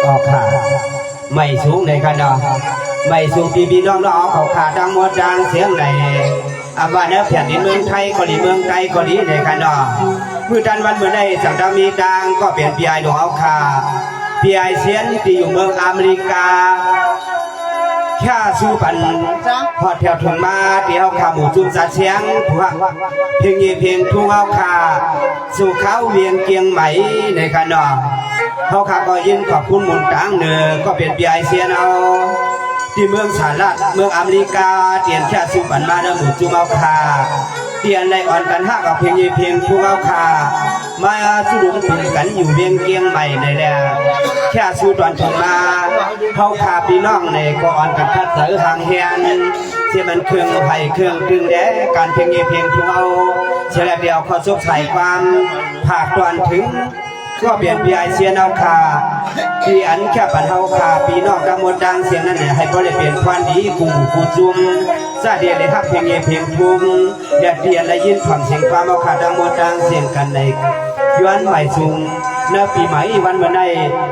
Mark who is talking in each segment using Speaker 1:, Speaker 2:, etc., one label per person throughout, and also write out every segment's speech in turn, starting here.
Speaker 1: ออกขาไม่สูงในกันเนาะไม่สูงพี่น้องเราเอาเขาขาดังหมดดังเสียงไหนอาว่าเนื้อแผ่นดินเมืองไทยก็ดีเมืองไกลก็ดีในกันเนาะมือดันวันเมื่อใดสังดามีดังก็เปลี่ยนปีไอดเอาขาปีไอเสียนที่อยู่เมืองอเมริกาแค่สู้ปันพอแถวถึงมาเดี๋ยวขาหมูจุ่มสัตเสียงผัวเพียงยี่เพียงทุ่งเอาขาสู่เขาเวียงเกียงไหมในกันเนาะเขาขาก็ยินขอบคุณหมุนต่างเนือก็เปลี่ยนปีไอเสียนเอาที่เมืองสหรัฐเมืองอเมริกาเตียนแค่สู้ปันมาเนื้อหมูจุ่มเอาขาเตียนในอ่อนกันห้ากับเพียงยี่เพียงทุ่งเอาขามาสู้ดุถึงกันอยู่เวียงเกียงใหม่ในแหละแค่สู้ตอนถึงมาเขาขาพี่น้องในก็อ่อนกันคัดเสือห่างเฮียนเสียมันเครื่องไผ่เครื่องตึงแดการเพียงยี่เพียงทุ่งเอาเฉลี่ยเดียวเขาสุขใส่ความภาคตอนถึงก็เปลี่ยนปีไอเสียนเอาขาที่อันแค่ปันเฮาขาพี่น้องดังหมดดังเสียงนั้นเนี่ยให้บ่ได้เปลี่ยนความดีกูจุ่มซาเดียเลยฮักเพียงเงี้ยเพียงทุ่งเดียดเดียนและยินความเสียงความเอาขาดังหมดดังเสียงกันในย้อนใหม่สูงเนื้อปีใหม่วันเมื่อใด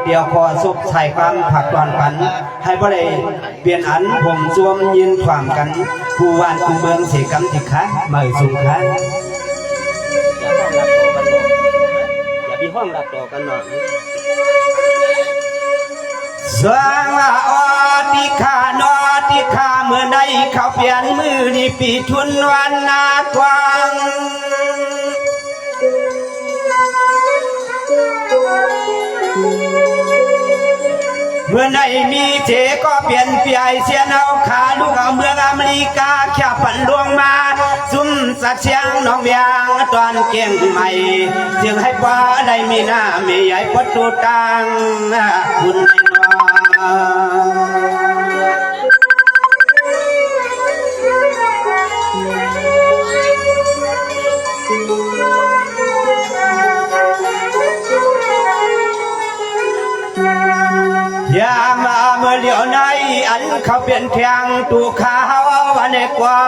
Speaker 1: เดียวพอสุขใส่ความผักตอนปันให้บ่ได้เปลี่ยนอันผมจวมยินความกันผู้วานผู้เมืองเสียกำติคะใหม่สูงคะห้องรับต่อกันหน่อยสว่างว่าอติขานอติขาเมื่อใดเขาเปลี่ยนมือนี่ปีทุนวันนากวางเมื่อไหนมีเจก็เปลี่ยนปีไอเสียนเอาขาลูกเอาเมืองอเมริกาแค่ปั่นลวงมาซุ่มสัตว์เชียงน้องเวียงตอนเก่งใหม่เสียงให้ป้าได้มีหน้ามีใหญ่ปดตูตังคุณน้อยามาเมื่อเหลียวในอันเขาเปลี่ยนแข่งตูขาววันในกว่า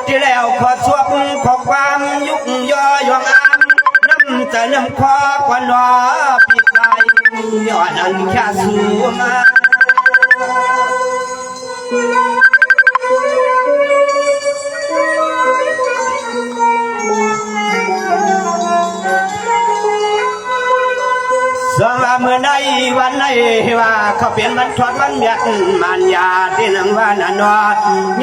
Speaker 1: ที่แล้วขอสวบขอความยุกย่อยองอ้ำน้ำจะน้ำคอกวันวอปีกไก่ย้อนอันแค่สูมาสองเมื่อใดวันไหนว่าเขาเปลี่ยนมันทอดมันเมียมันยาที่นังว่านันว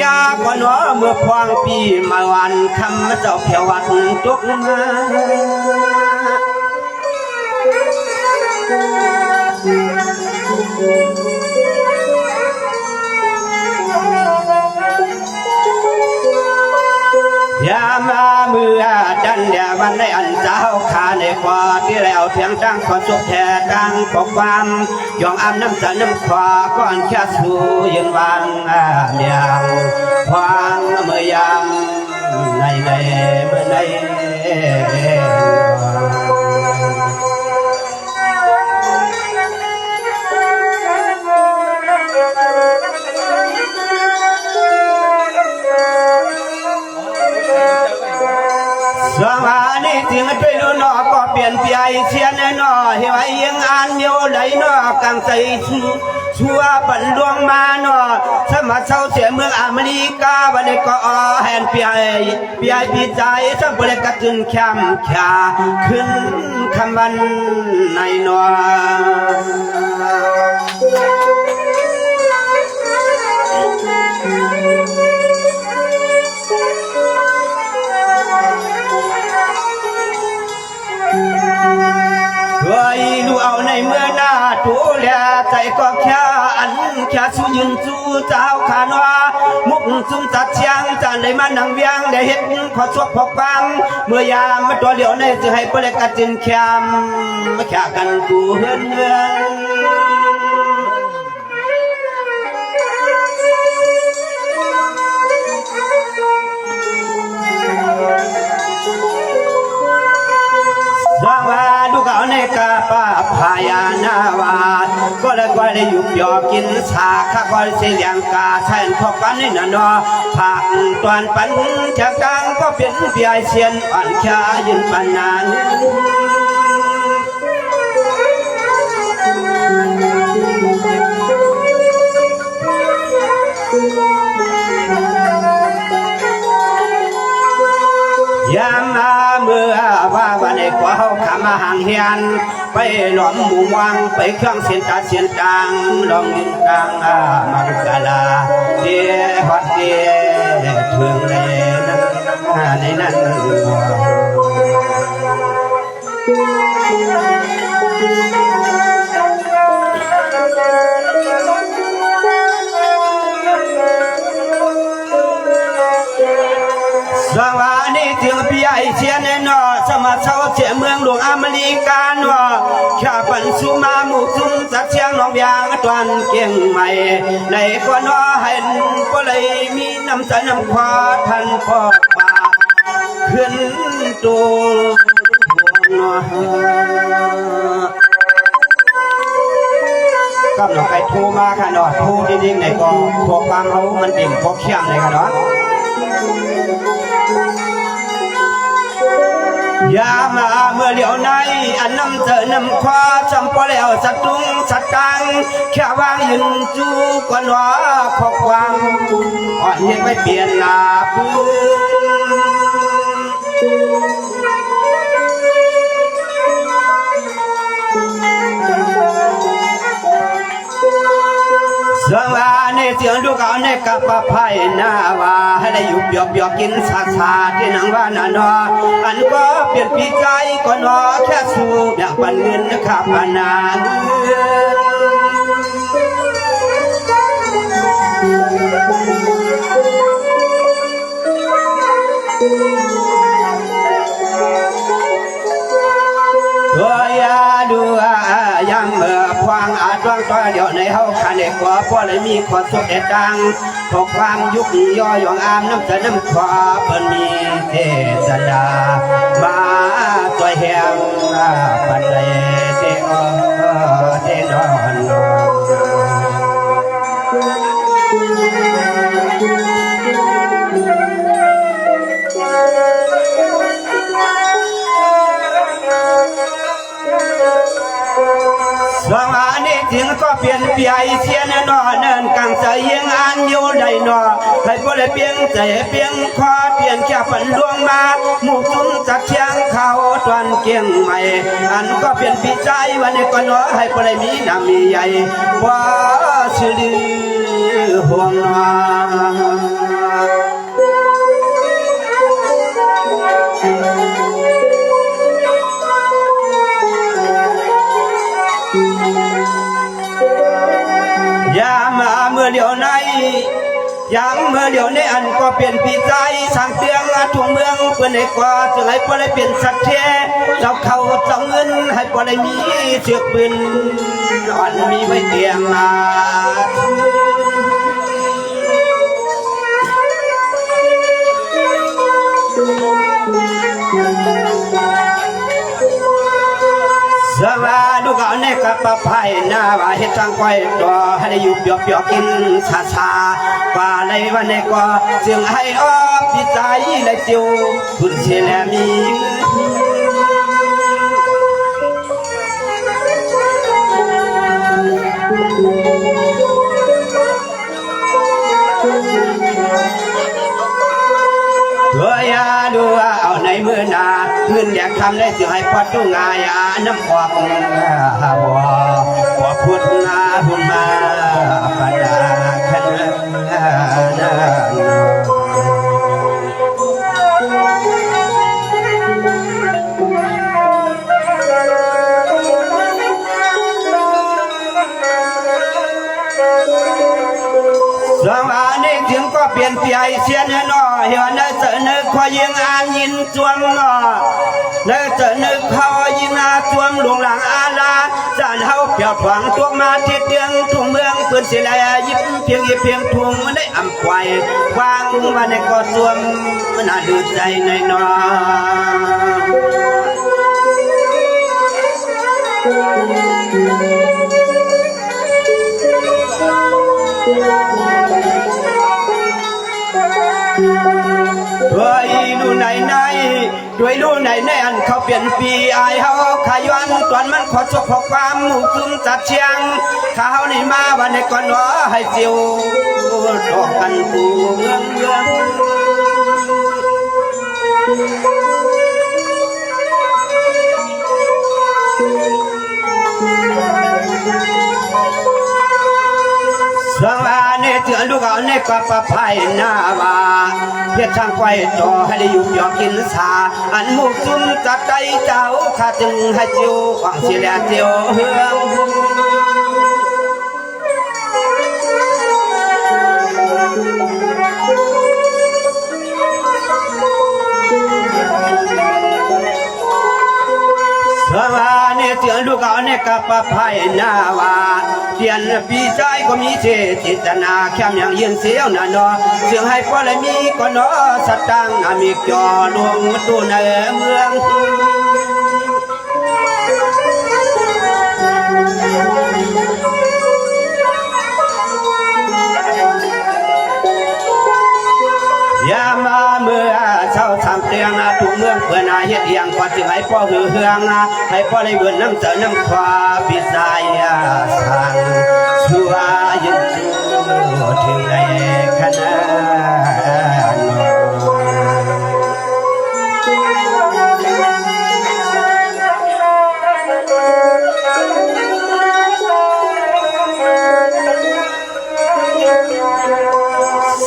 Speaker 1: ยาก่อนว่าเมื่อพวงปีมาวันคำเจ้าเพียววันตุกมายามาเมื่อดันเดียวันในอันเจ้าขาในกว่าที่แล้วเพียงดังขอสุขแท้ดังปกความยองอ้ำน้ำจะน้ำขวาก่อนแค่สู้ยืนวางเมียงควางเมื่อยามในเมื่อในสวานี่ถึงช่วยรู้นอก็เปลี่ยนปีไอเชียนนอเหี่ยวยังอ่านเมียวไหลนอกางใจชัวบันดวงมานอสมัครเศร้าเสียเมืองอเมริกาวันนี้ก็แหนปีไอปีใจสักบริกรจึงแคมแค่ขึ้นคำวันในนอดูเอาในเมื่อหน้าตูเลียใจก็แค่อันแค่สู้ยืนสู้เจ้าขานว่ามุกซุ่มตัดเชียงจะได้มานั่งเวียงได้เห็นขอสวบพกฟังเมื่อยามมาตัวเหลียวในจะให้เปรกจึงแคมมาแค่กันกูเฮือนดูเขาในกาป้าพายานาวาก็เลยก็เลยยุบยอกินสาข้าก็เสียงกาแทนพบกันนี่นะนอผักตอนปันจะกลางก็เป็นปีไอเชียนอ่อนชายืนปานาน
Speaker 2: เ
Speaker 1: เฮาขามาห่างเฮียนไปหลอมหมู่วังไปเครื่องเสียนตาเสียนจางลองยินกลางมังกลาเดียฮอดเดียถึงในนั้นสวัสดีถึงพี่ไอเชียนนอสมัครเช่าเสียเมืองหลวงอเมริกานอข้าปันสุมาหมู่ซุ่มสักเชียงน้องยางตวนเกียงใหม่ในกวนอเห็นก็เลยมีน้ำใจน้ำควาท่านพ่อป่าขึ้นตัวก็หนอไปโทรมาค่ะหนอโทรจริงๆในก็พวกความเขามันดิ่งพวกเขี้ยมเลยค่ะหนออย่ามาเมื่อเลี้ยวในอันน้ำเจอน้ำควาจำพอแล้วสัตตุงสัตตังแค่วางยืนจูก่อนว่าขอบวางอ่อนยังไม่เปลี่ยนลาปืสวัสดีเสียงดูก่อนในกับปะไผ่หน้าว่าให้ได้ยุบยบยบกินสาสาที่นังว่านานาอันก็เปลี่ยนปีใจก็นอแค่สูบอยากปันเงินนะครับปานานตัวยาดูยังเมื่อพวางอาจวางตัวเดียวในเฮาขันเอกว่าพอเลยมีขอสุดเด็ดดังพอความยุคย่อยองอามน้ำจะน้ำขวาเปิ้นมีเทศดามาตัวแหงปันเลยเทนอนสวัสดีถึงก็เปลี่ยนเปียเชียนนอเนินกังใจยังอันอยู่ใดนอให้พวกเลยเปลี่ยนใจเปลี่ยนคอเปลี่ยนแค่ฝันดวงมาหมู่ซุ่มจักเชียงเขาตวนเกียงใหม่อันก็เปลี่ยนปีใจวันนี้ก็นอให้พวกเลยมีน้ำมีใหญ่ว่าชื่อลือห่วงนอยามาเมื่อเดียวในยามเมื่อเดียวในอันก็เปลี่ยนปีใจสั่งเตืองทุ่งเมืองเพื่อนให้กว่าจะให้พอได้เปลี่ยนสัตว์เทเจ้าเขาเจ้าเงินให้พอได้มีเชือกปืนอ่อนมีไว้เตรียมมาสวัสดีก่อนในกับปะไผ่หน้าว่าเฮ็ดทางก้อยตัวให้ได้ยุบยบยบกินชาชาว่าในวันในก็เสียงให้ออกพิใจได้เจียวคุณเชลมีตัวยาดูเอาในมือนาเงินอยากทำได้เสียให้พอดูงายน้ำความว่าพุทธนาบุญมาปดาขันสวัสดีถึงก็เปลี่ยนเปียเชียนนอเหี่ยวเนเจอเนคอยยิงอ่านยินจวมนอเนเจอเนเขายิงอาจวมหลวงหลังอาลาจานเฮาเปียวฝังตัวมาเทียดเดืองทุ่งเมืองปืนเสียลายยิบเพียงทุ่งมันได้อ่ำควายวางมาในกอจวมมันน่าดูใจในนอด้วยดูไหนด้วยดูไหนอันเขาเปลี่ยนปีอายเฮาขายวันตอนมันขอจบขอความหมู่ซุ่มจัดเชียงข้าวนี่มาวันนี้ก่อนว่าให้เจียวดอกกันปูเมือง สวาเนเจือลูกเอาเนกปะไผ่หน้าว่าเพียรช่างไฟต่อให้ได้อยู่ยอมกินสาอันมุกซุ่มจัดใจเจ้าข้าจึงให้เจียวหวังเสียแล้วเจียวเฮืองสวาเนเจือลูกเอาเนกปะไผ่หน้าว่าเพียนปีใจก็มีเจตนาแค่อย่างเย็นเสียวน่ะเนาะเสียงให้พอเลยมีก็เนาะสตังอามีจอลวงตัวในเมืองยามาเมื่อเช้าทำเตียงทุกเมืองเพื่อนาเฮ็ดเอียงกว่าจึงให้พ่อหือเฮืองให้พ่อได้เบื่อน้ำเจอน้ำควาพิสายสั่งชัวยินถึงในขณะ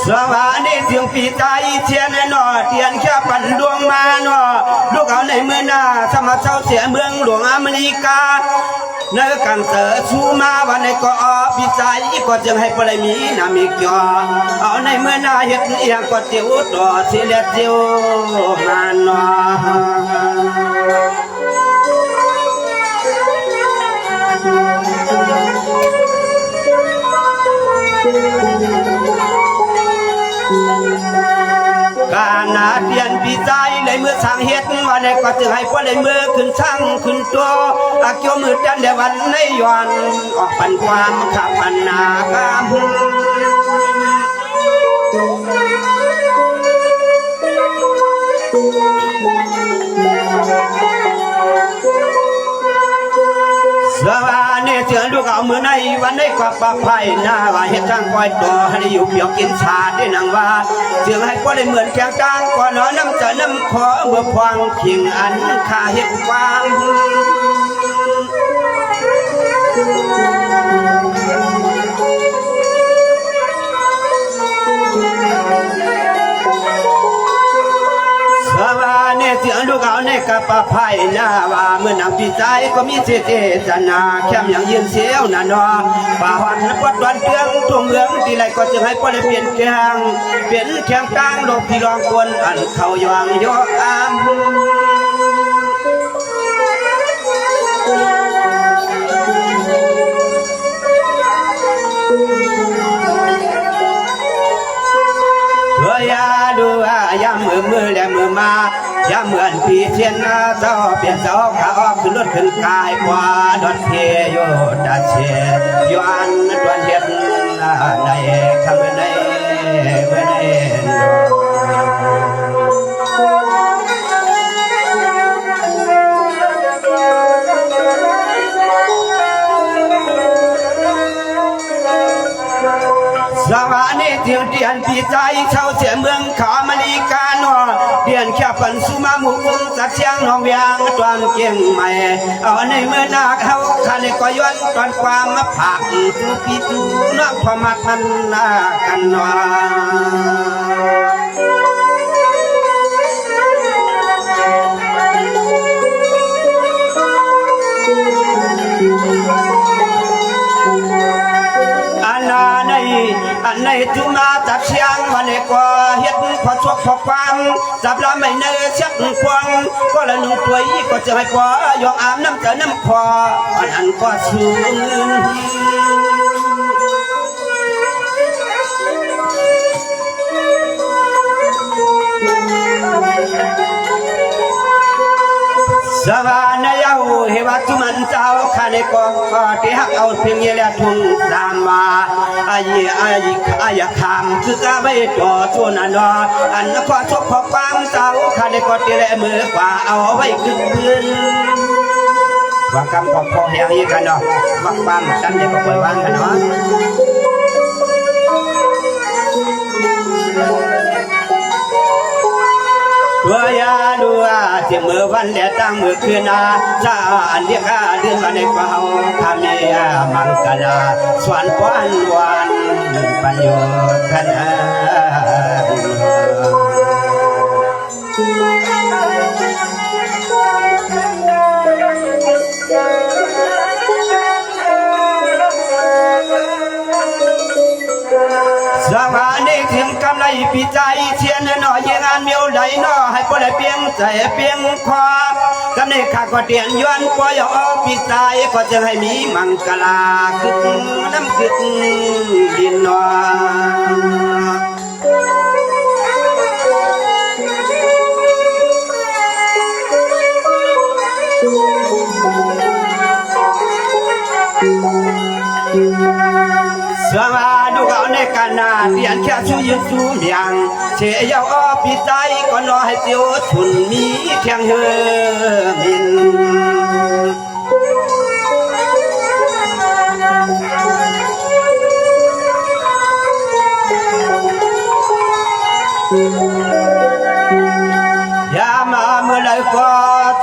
Speaker 1: สวานี่เสียงปีใจเทียนหนอเทียนแค่ปั่นดวงมาหนอลูกเอาในเมื่อหน้าสมัครเจ้าเสียเมืองหลวงอเมริกาเนื้อกันเตอชูมาวันในก็ปีใจก็จึงให้ปลายมีนามีเกี่ยวเอาในเมื่อหน้าเห็ดเอียงก็เจียวต่อเสียเลียเจียวมาหนอการนาเตียนปีใจในเมื่อสั่งเฮ็ดมาในก็จะให้พวกในเมื่อขึ้นช่างขึ้นตัวอาเกี่ยวมือจันเดวันในย้อนออกปันความขับปันนากามสวาเนเจือลูกเอามือในวันในกว่าปะไผ่หน้าว่าเฮ็ดช่างคอยต่อให้ได้อยู่เปียกกินชาได้นางว่าเจือให้พวกได้เหมือนแข็งกลางกว่าน้อน้ำเจอน้ำขอเมื่อพวงขิงอันข้าเฮ็ดความสวาเนเจือลูกเอาในกระปะไผ่หน้าว่าเมื่อนำปีใจก็มีเจตนาแค่อย่างยืนเสียวน่ะเนาะป่าวันปวดวันเตืองทุ่งเหลืองทีไรก็จะให้พวกได้เปลี่ยนแกงเปลี่ยนแข็งกลางโลกพี่รองคนอันเขายองยออามดูยามมือและมือมายามเหมือนปีเทียนเจ้าเปลี่ยนเจ้าขาออกขึ้นรถขึ้นกายกว่าดอดเทียโยดาเชียยอันดวนเฮ็ดในคำในเมื่อในสวานี่เตียงเดียนปีใจชาวเสียเมืองขอมลีกาโนเดียนแค่ปันสุมามุกุงจัดเชียงน้องยางตอนเกียงใหม่เอาในเมื่อนาเขาคันก็ย้อนตอนความมาผักตูปีตูนักพมักมันนากันนอันในจุมาจับเชียงวันนี้ก็เฮ็ดพอชกพอความจับละไม่เนื้อเช็ดควงก็ละนุ่งตัวอีก็จะให้พอยองอาบน้ำเจอน้ำคออันก็สูงสวานาเยาเฮวาตุมันเจ้าข้าในกองที่หักเอาเพียงเยลทุงสามมาอายคำคือกาไม่ต่อตัวนันอันนครชกขอบฟังเจ้าข้าในกอที่แลมือกว่าเอาไว้ขึ้นพื้นวางคำขอบคอแหงอีกันเนาะวักปั๊มตั้งใจก็ปล่อยวางกันเนาะ วยาดูเสียมือวันเดียตั้งมือคืนนาจานเดียกเดือนวันในกว่าเฮาทำเนียมังกลาสวนปานวันปัญโยคณะสวัสดีถึงกำไรปีใจเชียนหน่อยยังงานเมียวใดหน่อให้พอได้เพียงใจเพียงความกำเนิดข้าก็เตียนย้อนปล่อยเอาปีใจก็จะให้มีมังกลาคึกน้ำคึกดินหน่สวัสดีเขาในกันนาเตียนแค่ชูยืนชูเมียงเชี่ยาวปีใจก็รอให้เตียวชุนมีเทียงเฮมินอย่ามาเมื่อไรก็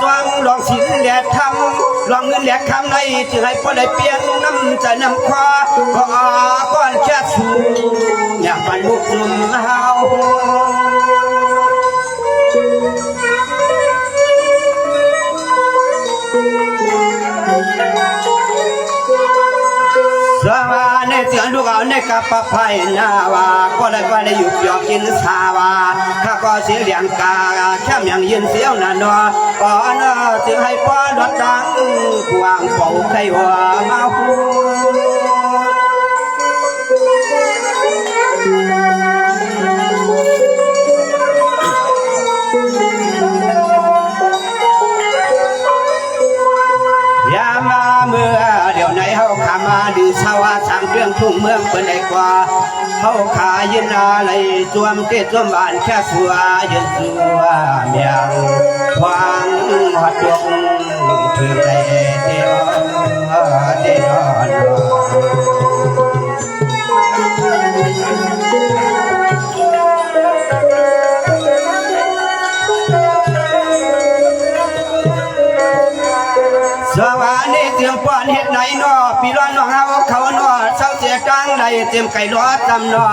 Speaker 1: ต้องลองสินแดดทำลองเงินแดดคำในจึงให้พอได้เปลี่ยนน้ำใจน้ำคว้าก็ก้อนแค่ชูอยากปันมุกซุ่มเฮาสวัสดีเสียงดูเขาในกับปะไพนาวาก็ได้หยุดหยอกกินสาวาข้าก็เสียเลี้ยงกาแค่ยังยืนเสียวนานัวก่อนจึงให้ป้อนรถดังกวางเป่าไข่หัวมาหูยามาเมื่อเดี๋ยวไหนเฮาขามาดื้อชาวสร้างเรื่องทุ่งเมืองเปิ้นได้กว่าเฮาขายินอะไรจวมเกศจวมบ้านแค่สัวยืนสัวเมียงควางหัดดวงถึงได้เดียวเดีสวัสดีเสียงป้อนเฮ็ดไหนนอพี่ร้อนน้องเฮาเขานอเศร้าเสียกลางใดเต็มไก่ล้อจำนอ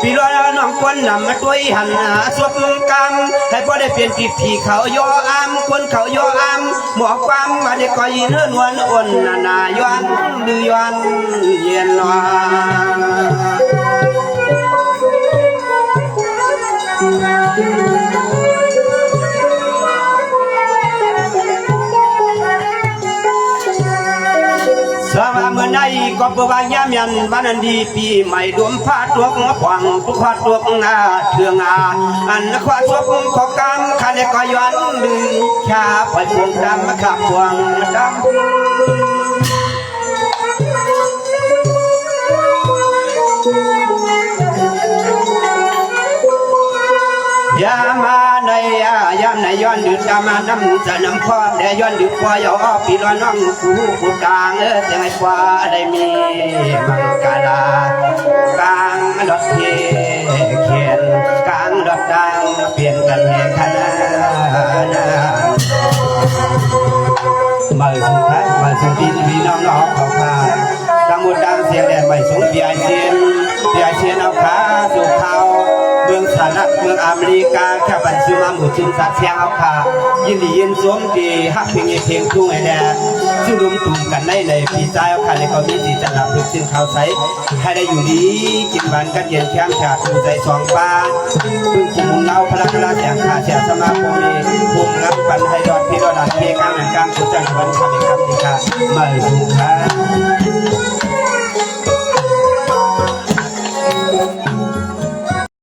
Speaker 1: พี่ร้อนน้องคนนำมาด้วยหันหาสวบกำให้พ่อได้เปลี่ยนติดที่เขาย่ออ้ำคนเขาย่ออ้ำหมอกความมาได้ก่อยเนื้อนวลอ่อนนาย้อนดื้อย้อนเย็นนอสวัสดีเมื่อไหร่ก็เพื่อว่ายามยันบ้านนันดีปีใหม่ดวมผ้าตัวหัวขวางทุกขวดตัวเถื่องอันขวาสวบของกำขันก็ย้อนดึงชาปล่อยพวงดำมาขับพวงดำยามาในยามในย้อนดึกตามาน้ำจะน้ำพ่อแต่ย้อนดึกพ่อยอพี่ร้อนน้องกูกลางจะให้พ่อได้มีมังกลากลางดอกเขียนกลางดอกดังเปลี่ยนกันแห่งคณะมาสุดท้ายมาสุดที่น้องเขาขาตั้งหมดดังเสียงแดดใบสูงใหญ่เชียนเอาขาสู่เขาเมืองสหรัฐเมืองอเมริกาแค่บันซึมาหมู่จุนสัตเสียงเอาขายินดียินสวมดีฮักเพียงเพลงทุ่งไอแดงซึ่งรวมตุ่มกันในปีใจเอาขาในเขามีสีจันทร์พึกซึ่งเขาใสให้ได้อยู่ดีกินบันกันเย็นแค้มฉากถูใจสองป้าพึ่งคุมเงาพลังราชอย่างขาเสียสมาคมมีภูมิรับปันให้ดอดพี่ดอดัดเพลงกลางแห่งกลางสุดจันทร์วันคำเอกคำนิกาไม่สุข